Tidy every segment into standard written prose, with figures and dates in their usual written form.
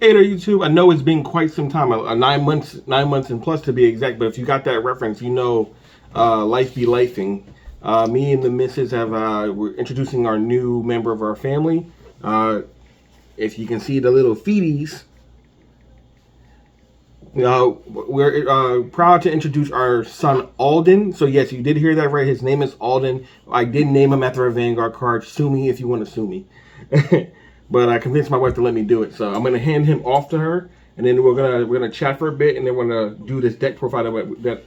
Hey there, YouTube. I know it's been quite some time, 9 months and plus to be exact. But if you got that reference, you know, life be lifing. Me and the missus have we're introducing our new member of our family. If you can see the little feeties, we're proud to introduce our son Alden. So yes, you did hear that right. His name is Alden. I did name him after a Vanguard card. Sue me if you want to sue me. But I convinced my wife to let me do it. So I'm gonna hand him off to her, and then we're gonna chat for a bit, and then we're gonna do this deck profile that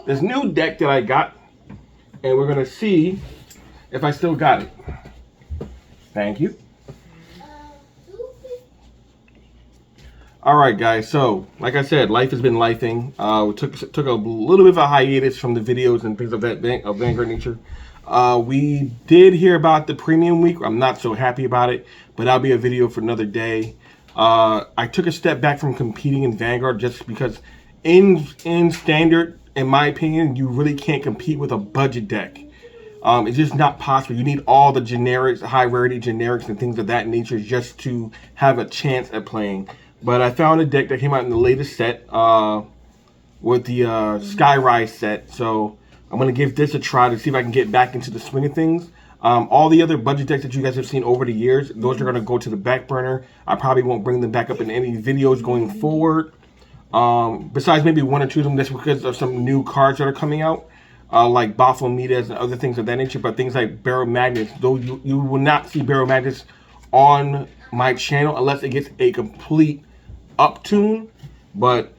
this new deck that I got, and we're gonna see if I still got it. Thank you. All right, guys. So, like I said, life has been lifing. We took a little bit of a hiatus from the videos and things of that of Vanguard nature. We did hear about the premium week. I'm not so happy about it, but that'll be a video for another day. I took a step back from competing in Vanguard just because in standard, in my opinion, you really can't compete with a budget deck. It's just not possible. You need all the generics, high rarity generics and things of that nature just to have a chance at playing. But I found a deck that came out in the latest set with the Skyrise set. So I'm going to give this a try to see if I can get back into the swing of things. All the other budget decks that you guys have seen over the years, those are going to go to the back burner. I probably won't bring them back up in any videos going forward. Besides maybe one or two of them, that's because of some new cards that are coming out. Like Baphometas and other things of that nature. But things like Barrow Magnets, though you will not see Barrow Magnets on my channel unless it gets a complete uptune. But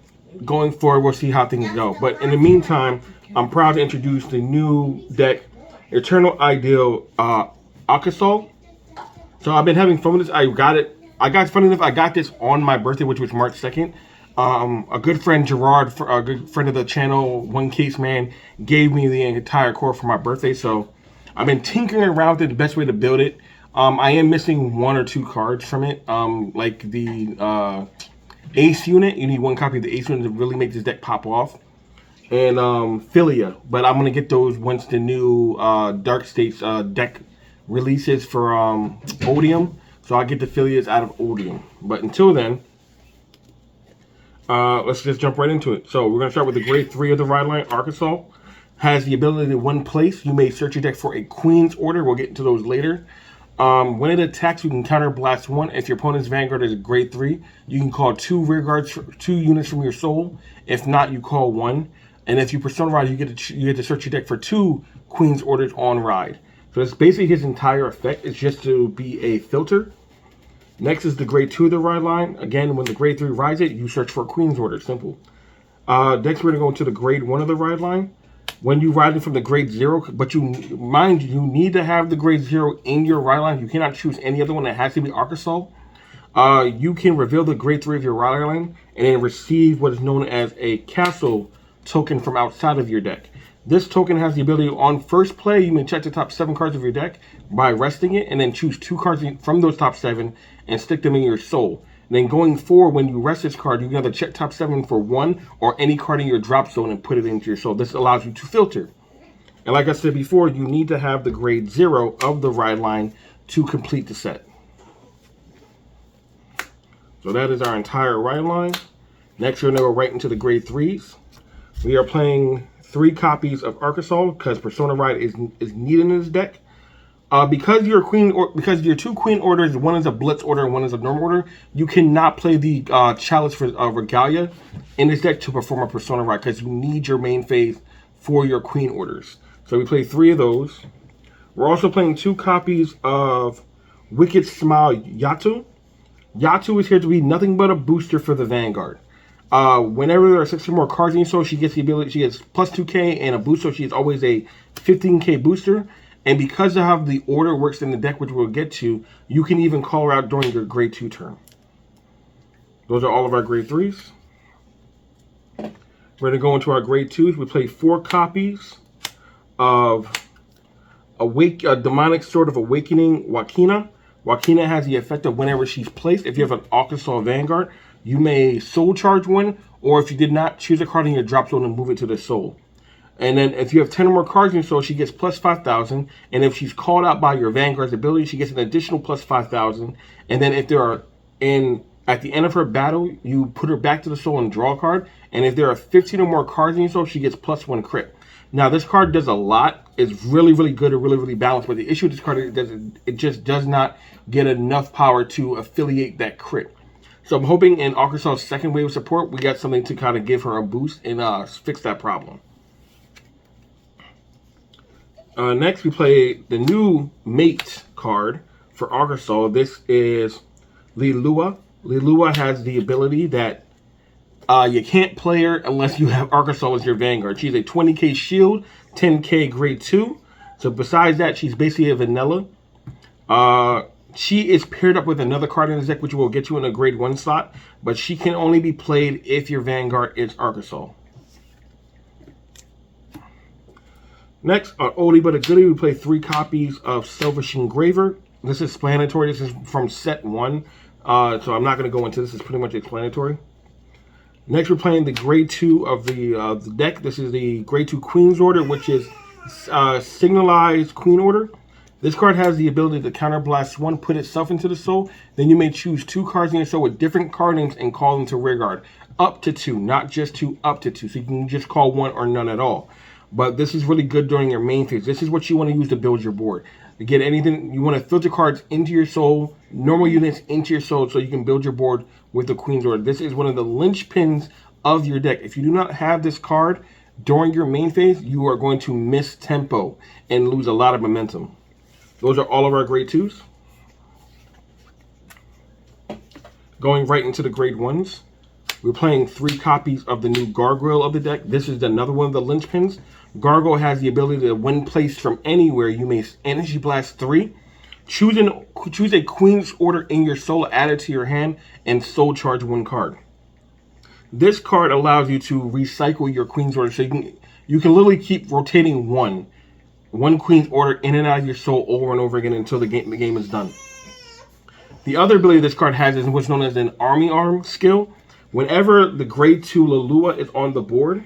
going forward, we'll see how things go. But in the meantime, I'm proud to introduce the new deck, Eternal Ideal Alcasal. So I've been having fun with this. Funny enough, I got this on my birthday, which was March 2nd. A good friend, Gerard, a good friend of the channel, One Case Man, gave me the entire core for my birthday. So I've been tinkering around with the best way to build it. I am missing one or two cards from it, like the Ace unit. You need one copy of the Ace unit to really make this deck pop off. And Philia, but I'm going to get those once the new Dark States deck releases for Odium. So I'll get the Philias out of Odium. But until then, let's just jump right into it. So we're going to start with the grade 3 of the ride line. Alcasal has the ability to one place. You may search your deck for a Queen's Order. We'll get into those later. When it attacks, you can counter blast 1. If your opponent's Vanguard is a grade 3, you can call 2 rear guards, 2 units from your soul. If not, you call 1. And if you Persona Ride, you get to search your deck for 2 Queen's Orders on ride. So that's basically his entire effect. It's just to be a filter. Next is the grade 2 of the ride line. Again, when the grade 3 rides it, you search for a Queen's Order. Simple. Next, we're going to go into the grade 1 of the ride line. When you ride it from the grade 0, but you need to have the grade 0 in your ride line. You cannot choose any other one. That has to be Alcasal. You can reveal the grade 3 of your ride line and then receive what is known as a castle token from outside of your deck. This token has the ability on first play, you may check the top 7 cards of your deck by resting it and then choose 2 cards from those top 7 and stick them in your soul. And then going forward, when you rest this card, you can either check top 7 for 1 or any card in your drop zone and put it into your soul. This allows you to filter. And like I said before, you need to have the grade 0 of the ride line to complete the set. So that is our entire ride line. Next, we're going to go right into the grade 3s. We are playing 3 copies of Alcasal because Persona Ride is needed in this deck. Because your 2 Queen Orders, one is a Blitz order and one is a normal order, you cannot play the Chalice for Regalia in this deck to perform a Persona Ride because you need your main phase for your Queen Orders. So we play 3 of those. We're also playing 2 copies of Wicked Smile Yatu. Yatu is here to be nothing but a booster for the Vanguard. Whenever there are 6 or more cards in your soul, she gets the ability, she gets plus 2k and a boost, so she is always a 15k booster. And because of how the order works in the deck, which we'll get to, you can even call her out during your grade 2 turn. Those are all of our grade 3s. We're going to go into our grade 2s. We play 4 copies of Demonic Sword of Awakening Wakina. Wakina has the effect of whenever she's placed, if you have an Alcasal Vanguard, you may soul charge 1, or if you did not, choose a card in your drop zone and move it to the soul. And then if you have 10 or more cards in your soul, she gets plus 5,000. And if she's called out by your Vanguard's ability, she gets an additional plus 5,000. And then if there are in At the end of her battle, you put her back to the soul and draw a card. And if there are 15 or more cards in your soul, she gets +1 crit. Now, this card does a lot. It's really, really good and really, really balanced. But the issue with this card is it just does not get enough power to affiliate that crit. So I'm hoping in Alcasal's second wave of support, we got something to kind of give her a boost and fix that problem. Next, we play the new Mate card for Alcasal. This is Lilua. Lilua has the ability that you can't play her unless you have Alcasal as your Vanguard. She's a 20k shield, 10k grade 2. So besides that, she's basically a vanilla. She is paired up with another card in the deck, which will get you in a grade 1 slot. But she can only be played if your Vanguard is Alcasal. Next, on Oldie But a Goodie, we play 3 copies of Selfish Engraver. This is explanatory. This is from set 1. So I'm not going to go into this. It's pretty much explanatory. Next, we're playing the grade 2 of the deck. This is the grade 2 Queen's Order, which is Signalized Queen Order. This card has the ability to counterblast 1, put itself into the soul. Then you may choose 2 cards in your soul with different card names and call them to rear guard. Up to 2, not just 2, up to 2. So you can just call 1 or none at all. But this is really good during your main phase. This is what you want to use to build your board. To get anything, you want to filter cards into your soul, normal units into your soul, so you can build your board with the Queen's Order. This is one of the linchpins of your deck. If you do not have this card during your main phase, you are going to miss tempo and lose a lot of momentum. Those are all of our grade 2s. Going right into the grade 1s. We're playing 3 copies of the new Gargoyle of the deck. This is another one of the linchpins. Gargoyle has the ability to, when placed from anywhere, you may Energy Blast 3. Choose a Queen's Order in your soul, add it to your hand, and soul charge 1 card. This card allows you to recycle your Queen's Order, so you can literally keep rotating one Queen's Order in and out of your soul over and over again until the game is done. The other ability this card has is what's known as an Army Arm skill. Whenever the grade 2 Lilua is on the board,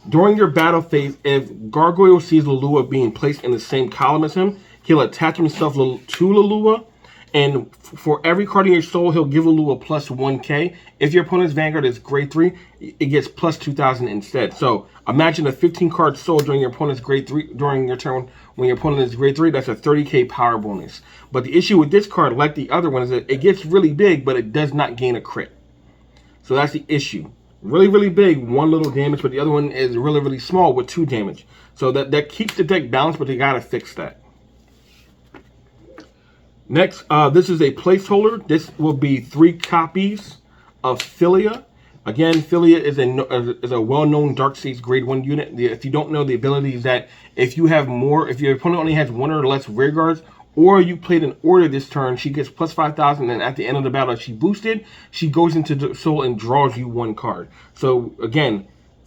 during your battle phase, if Gargoyle sees Lilua being placed in the same column as him, he'll attach himself to Lilua, and for every card in your soul, he'll give Lilua +1k. If your opponent's Vanguard is grade 3, it gets +2,000 instead. So imagine a 15-card soul during your opponent's grade 3, during your turn when your opponent is grade 3, that's a 30k power bonus. But the issue with this card, like the other one, is that it gets really big, but it does not gain a crit. So that's the issue. Really, really big, 1 little damage, but the other one is really, really small with 2 damage. So that keeps the deck balanced, but they gotta fix that. Next, this is a placeholder. This will be 3 copies of Philia. Again, Philia is a well-known Dark States grade 1 unit. If you don't know, the ability is that if your opponent only has 1 or less rear guards, or you played an order this turn, she gets +5,000, and at the end of the battle, she boosted, she goes into the soul and draws you 1 card. So again,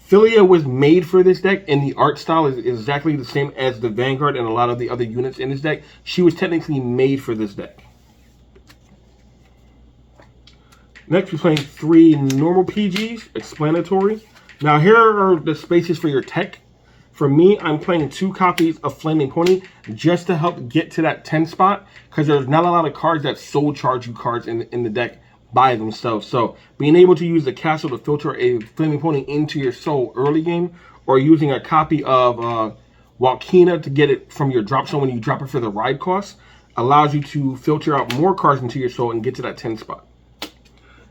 Philia was made for this deck, and the art style is exactly the same as the Vanguard and a lot of the other units in this deck. She was technically made for this deck. Next, we're playing 3 normal PGs, explanatory. Now, here are the spaces for your tech. For me, I'm playing 2 copies of Flaming Pony just to help get to that 10 spot, because there's not a lot of cards that soul charge you cards in the deck by themselves. So being able to use the castle to filter a Flaming Pony into your soul early game, or using a copy of Walkina to get it from your drop zone when you drop it for the ride cost, allows you to filter out more cards into your soul and get to that 10 spot.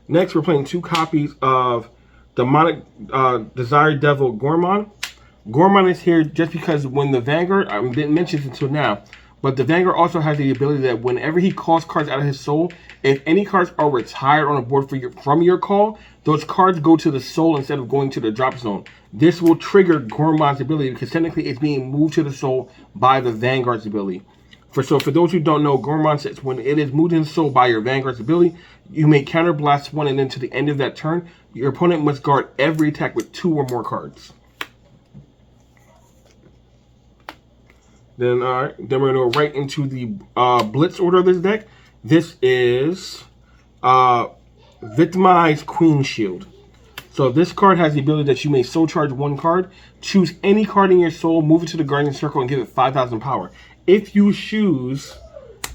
Next, we're playing 2 copies of Demonic Desire Devil Gormon. Gormon is here just because when the Vanguard, I didn't mention it until now, but the Vanguard also has the ability that whenever he calls cards out of his soul, if any cards are retired on a board from your call, those cards go to the soul instead of going to the drop zone. This will trigger Gormon's ability because technically it's being moved to the soul by the Vanguard's ability. For those who don't know, Gormon says when it is moved in the soul by your Vanguard's ability, you may counterblast 1, and then to the end of that turn, your opponent must guard every attack with 2 or more cards. Then we're going to go right into the Blitz order of this deck. This is Victimized Queen Shield. So this card has the ability that you may soul charge 1 card, choose any card in your soul, move it to the Guardian Circle, and give it 5,000 power. If you choose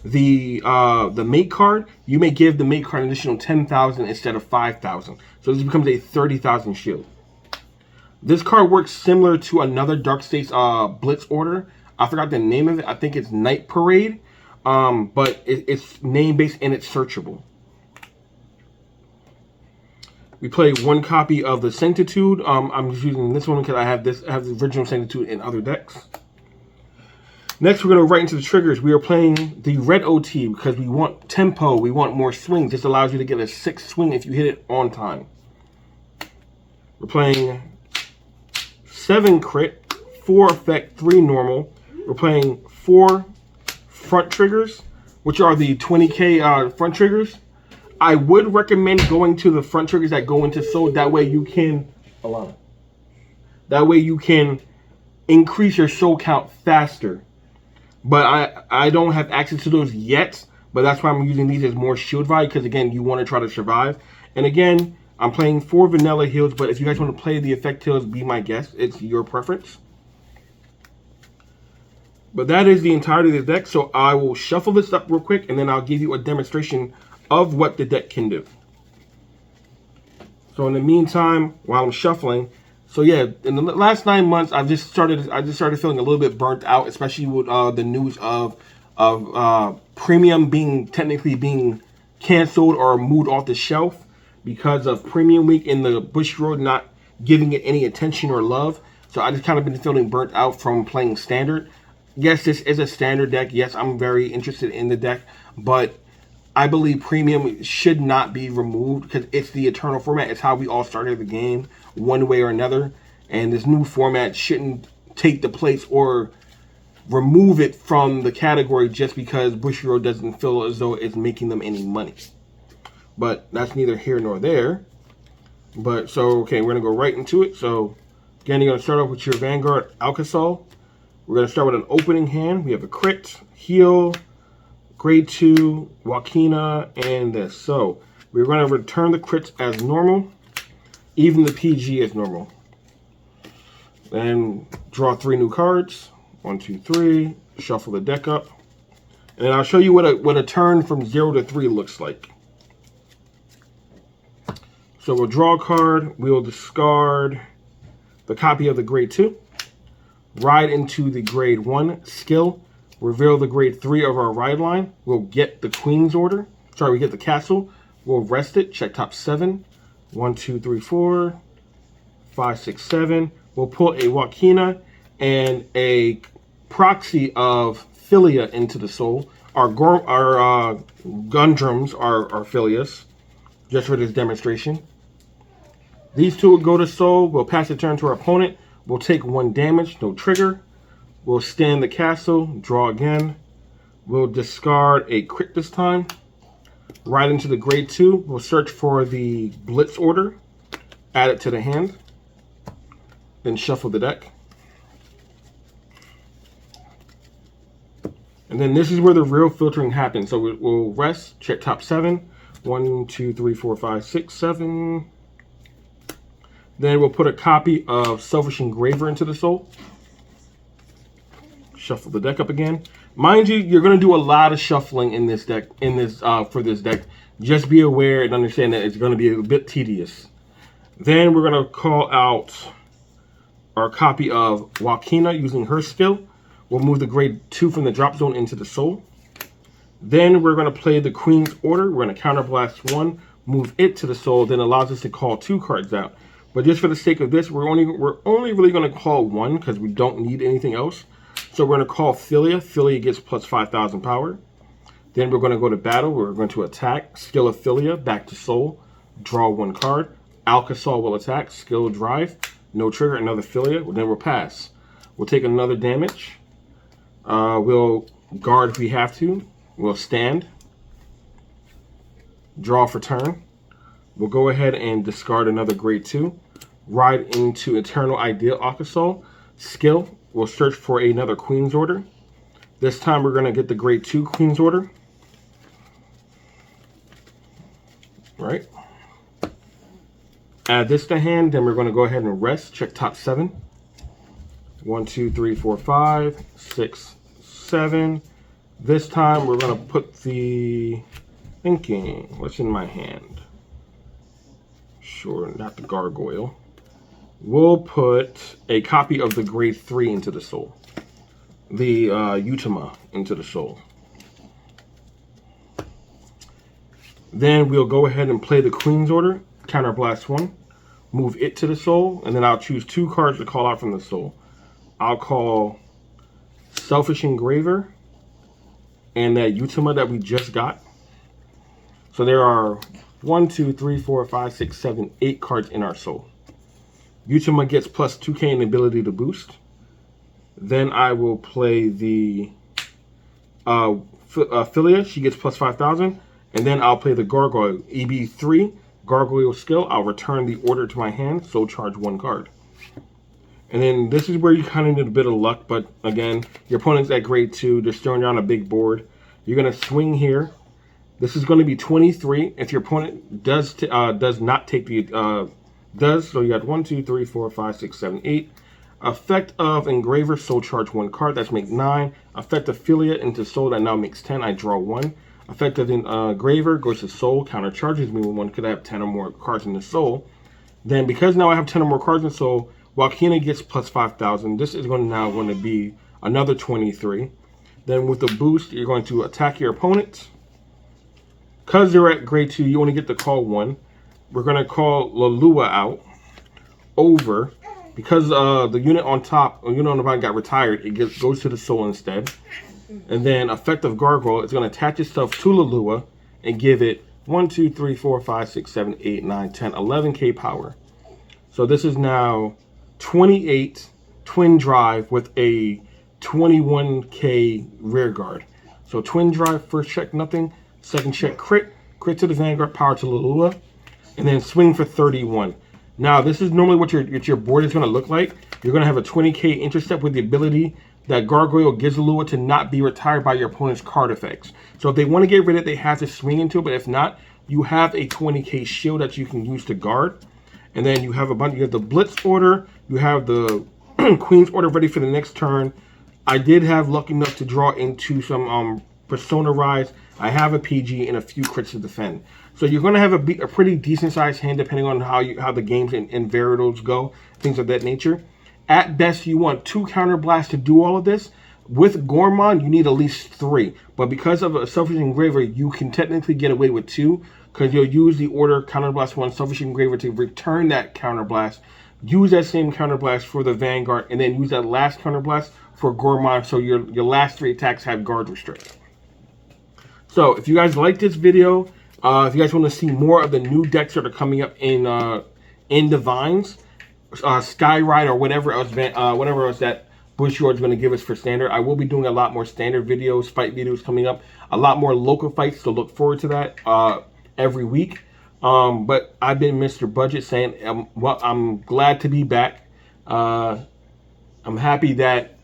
the mate card, you may give the mate card an additional 10,000 instead of 5,000. So this becomes a 30,000 shield. This card works similar to another Dark States Blitz order. I forgot the name of it. I think it's Night Parade. But it's name-based and it's searchable. We play one copy of the Sanctitude. I'm just using this one because I have the original Sanctitude in other decks. Next, we're going to right into the triggers. We are playing the red OT because we want tempo. We want more swings. This allows you to get a 6 swing if you hit it on time. We're playing 7 crit, 4 effect, 3 normal. We're playing 4 front triggers, which are the 20k front triggers. I would recommend going to the front triggers that go into soul. That way you can, Alana. That way you can increase your soul count faster. But I don't have access to those yet. But that's why I'm using these as more shield value. Because again, you want to try to survive. And again, I'm playing 4 vanilla heals. But if you guys want to play the effect heals, be my guest. It's your preference. But that is the entirety of the deck. So I will shuffle this up real quick. And then I'll give you a demonstration of what the deck can do. So in the meantime, while I'm shuffling, so yeah, in the last 9 months, I just started feeling a little bit burnt out, especially with the news of premium technically being canceled or moved off the shelf because of Premium Week in the Bushiroad not giving it any attention or love. So I just kind of been feeling burnt out from playing standard. Yes, this is a standard deck. Yes, I'm very interested in the deck, but I believe premium should not be removed because it's the eternal format. It's how we all started the game one way or another. And this new format shouldn't take the place or remove it from the category just because Bushiroad doesn't feel as though it's making them any money. But that's neither here nor there. But so, okay, we're going to go right into it. So, again, you're going to start off with your Vanguard Alcasal. We're going to start with an opening hand. We have a crit, heal, grade 2, Wakina, and this. So we're going to return the crits as normal, even the PG as normal. Then draw 3 new cards. 1, 2, 3. Shuffle the deck up. And I'll show you what a turn from 0 to 3 looks like. So we'll draw a card. We'll discard the copy of the grade 2. Ride into the grade 1 skill. Reveal the grade 3 of our ride line. We'll get the Queen's Order. Sorry, we get the castle. We'll rest it. Check top 7. 1, 2, 3, 4, 5, 6, 7. We'll pull a Wakina and a proxy of Philia into the soul. Our Gundrums are Philias, just for this demonstration. These 2 will go to soul. We'll pass the turn to our opponent. We'll take 1 damage, no trigger. We'll stand the castle, draw again. We'll discard a crit this time. Right into the grade 2. We'll search for the Blitz order. Add it to the hand. Then shuffle the deck. And then this is where the real filtering happens. So we'll rest, check top 7. 1, 2, 3, 4, 5, 6, 7. Then we'll put a copy of Selfish Engraver into the soul. Shuffle the deck up again. Mind you, you're going to do a lot of shuffling in this deck, for this deck. Just be aware and understand that it's going to be a bit tedious. Then we're going to call out our copy of Wakina using her skill. We'll move the grade 2 from the drop zone into the soul. Then we're going to play the Queen's Order. We're going to counterblast 1, move it to the soul, then allows us to call 2 cards out. But just for the sake of this, we're only really going to call 1 because we don't need anything else. So we're going to call Philia. Philia gets plus 5,000 power. Then we're going to go to battle. We're going to attack. Skill of Philia, back to soul. Draw 1 card. Alcasal will attack. Skill drive. No trigger. Another Philia. Then we'll pass. We'll take another damage. We'll guard if we have to. We'll stand. Draw for turn. We'll go ahead and discard another grade 2. Ride into Eternal Ideal Alcasal. Skill. We'll search for another Queen's Order. This time we're going to get the grade 2 Queen's Order. Right. Add this to hand. Then we're going to go ahead and rest. Check top 7. 1, 2, 3, 4, 5, 6, 7. This time we're gonna put the thinking. What's in my hand? Sure, not the gargoyle. We'll put a copy of the grade 3 into the soul. The Utama into the soul. Then we'll go ahead and play the Queen's Order, counterblast 1, move it to the soul, and then I'll choose 2 cards to call out from the soul. I'll call Selfish Engraver and that Utama that we just got. So there are 1, 2, 3, 4, 5, 6, 7, 8 cards in our soul. Utama gets plus 2k in ability to boost. Then I will play the Philia. She gets plus 5,000. And then I'll play the Gargoyle, EB3, Gargoyle skill. I'll return the order to my hand, so charge 1 card. And then this is where you kind of need a bit of luck, but again, your opponent's at grade 2, they're throwing you on a big board. You're going to swing here. This is going to be 23. If your opponent does not take the, so you got 1, 2, 3, 4, 5, 6, 7, 8. Effect of Engraver, soul charge 1 card, that's make 9. Effect of Philia into soul, that now makes 10, I draw 1. Effective Engraver goes to soul, counter charges me with 1 because I have 10 or more cards in the soul. Then because now I have 10 or more cards in the soul, Walkina gets plus 5,000. This is now going to be another 23. Then with the boost, you're going to attack your opponent. Because they're at grade 2, you only get to call 1. We're going to call Lalua out over. Because the unit on top, or unit on the bottom got retired, it goes to the soul instead. And then effective Gargoyle, it's going to attach itself to Lalua and give it 1, 2, 3, 4, 5, 6, 7, 8, 9, 10, 11k power. So this is now 28 twin drive with a 21k rear guard. So twin drive, first check nothing, second check crit, crit to the Vanguard, power to Lalua, and then swing for 31. Now this is normally what your board is going to look like. You're going to have a 20k intercept with the ability that Gargoyle gives Lalua to not be retired by your opponent's card effects. So if they want to get rid of it, they have to swing into it, but if not, you have a 20k shield that you can use to guard. And then you have a bunch, you have the Blitz order, you have the Queen's order ready for the next turn. I did have luck enough to draw into some Persona Rise. I have a PG and a few crits to defend. So you're going to have a pretty decent sized hand depending on how the games and variables go, things of that nature. At best, you want 2 counterblasts to do all of this. With Gourmand, you need at least 3. But because of a Selfish Engraver, you can technically get away with 2. Because you'll use the order counterblast 1, Selfish Engraver to return that counterblast. Use that same counterblast for the Vanguard. And then use that last counterblast for Gourmand. So your last 3 attacks have guard restrict. So if you guys like this video, if you guys want to see more of the new decks that are coming up in Divines, Skyride or whatever else that Bushyard's going to give us for standard. I will be doing a lot more standard videos, fight videos coming up, a lot more local fights, so look forward to that every week. But I've been Mr. Budget saying, well, I'm glad to be back. I'm happy that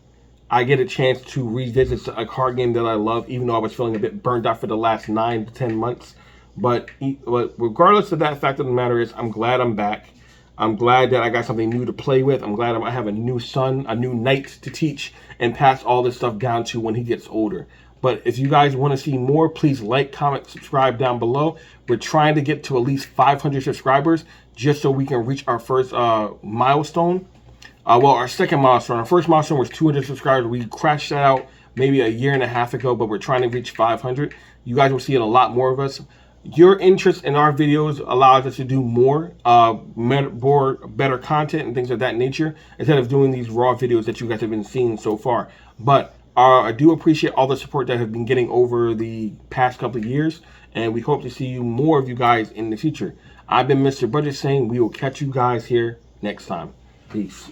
I get a chance to revisit a card game that I love, even though I was feeling a bit burned out for the last 9 to 10 months. But regardless of that, fact of the matter is, I'm glad I'm back. I'm glad that I got something new to play with. I'm glad I have a new son, a new knight to teach and pass all this stuff down to when he gets older. But if you guys want to see more, please like, comment, subscribe down below. We're trying to get to at least 500 subscribers just so we can reach our first milestone. Well, our second milestone. Our first milestone was 200 subscribers. We crashed that out maybe a year and a half ago, but we're trying to reach 500. You guys will see a lot more of us. Your interest in our videos allows us to do more, better content and things of that nature, instead of doing these raw videos that you guys have been seeing so far. But I do appreciate all the support that I've been getting over the past couple of years, and we hope to see more of you guys in the future. I've been Mr. Budget saying we will catch you guys here next time. Peace.